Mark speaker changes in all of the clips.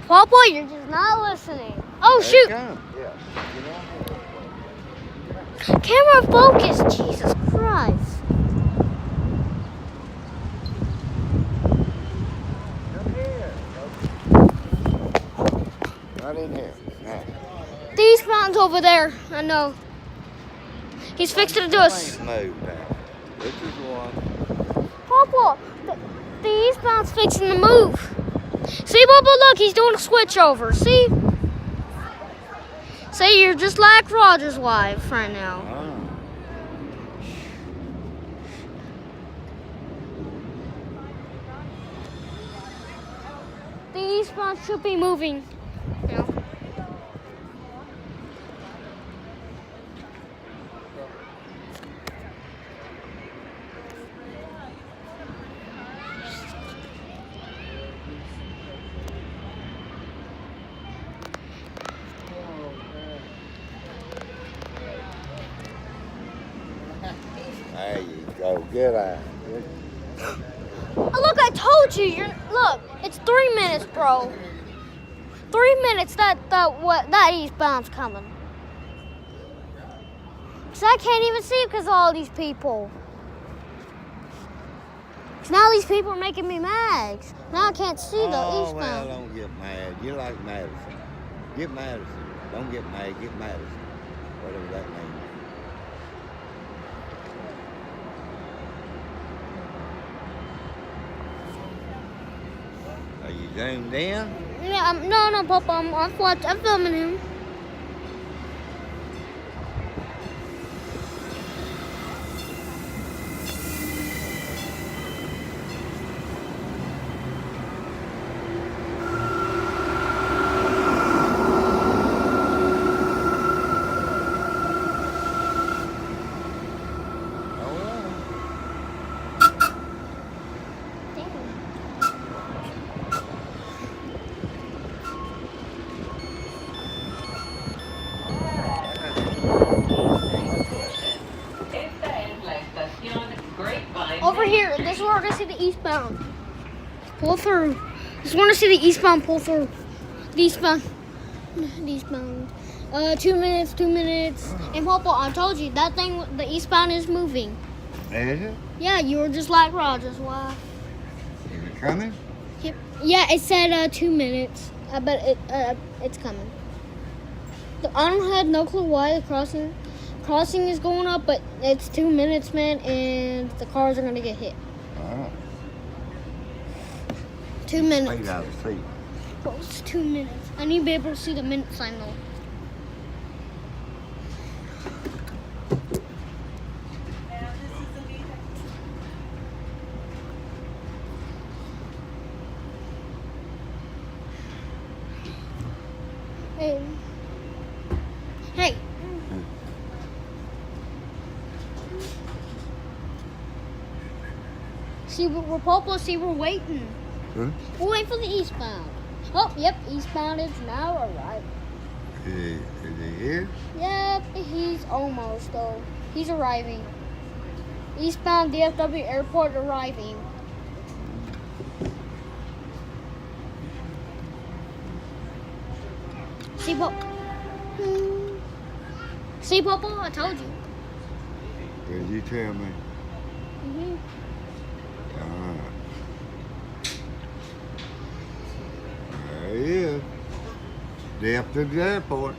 Speaker 1: Papa, you're just not listening. Oh, shoot.
Speaker 2: Yeah.
Speaker 1: Camera focus. Jesus Christ.
Speaker 2: Come here. Not in here. Nah.
Speaker 1: The eastbound's over there. I know. He's fixing to do us.
Speaker 2: Move now. This is one.
Speaker 1: Papa, the eastbound's fixing to move. See, Papa, look, he's doing a switch over. See? See, you're just like Roger's wife right now.
Speaker 2: Oh.
Speaker 1: The eastbound should be moving. You know.
Speaker 2: There you go. Good eye.
Speaker 1: Oh, look, I told you. Look, it's 3 minutes, bro. 3 minutes. That eastbound's coming. Cause I can't even see because of all these people. Cause now these people are making me mad. Now I can't see the eastbound.
Speaker 2: Well, don't get mad. You like Madison. Get Madison. Don't get mad. Get Madison. Whatever that means. Are you zoomed in?
Speaker 1: Yeah, no, Papa. I'm filming him. Over here, this is where we're gonna see the eastbound. Pull through. Just want to see the eastbound pull through. The eastbound. 2 minutes, 2 minutes. And Papa, I told you, that thing, the eastbound is moving.
Speaker 2: Is it?
Speaker 1: Yeah, you were just like Roger's wife.
Speaker 2: Is it coming?
Speaker 1: Yep. Yeah, it said 2 minutes. I bet it's coming. I don't have no clue why the crossing is going up, but it's 2 minutes, man, and the cars are gonna get hit.
Speaker 2: Oh.
Speaker 1: 2 minutes.
Speaker 2: Wait out of seat.
Speaker 1: Bro, it's 2 minutes. I need to be able to see the minute sign though. Hey. Hey. See, we're Papa. See, we're waiting.
Speaker 2: Huh?
Speaker 1: We're waiting for the eastbound. Oh, yep, eastbound is now arriving.
Speaker 2: Is he here?
Speaker 1: Yep, he's almost though. He's arriving. Eastbound DFW Airport arriving. See, Papa. See, Papa, I told you.
Speaker 2: Did you tell me?
Speaker 1: Mm-hmm.
Speaker 2: There he is. DFW Airport.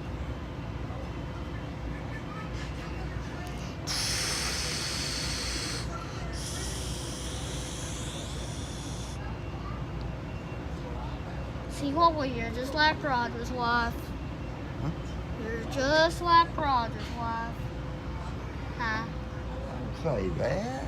Speaker 1: See, Papa, you're just like Roger's wife.
Speaker 2: Huh?
Speaker 1: You're just like Roger's wife. Huh?
Speaker 2: Don't say that.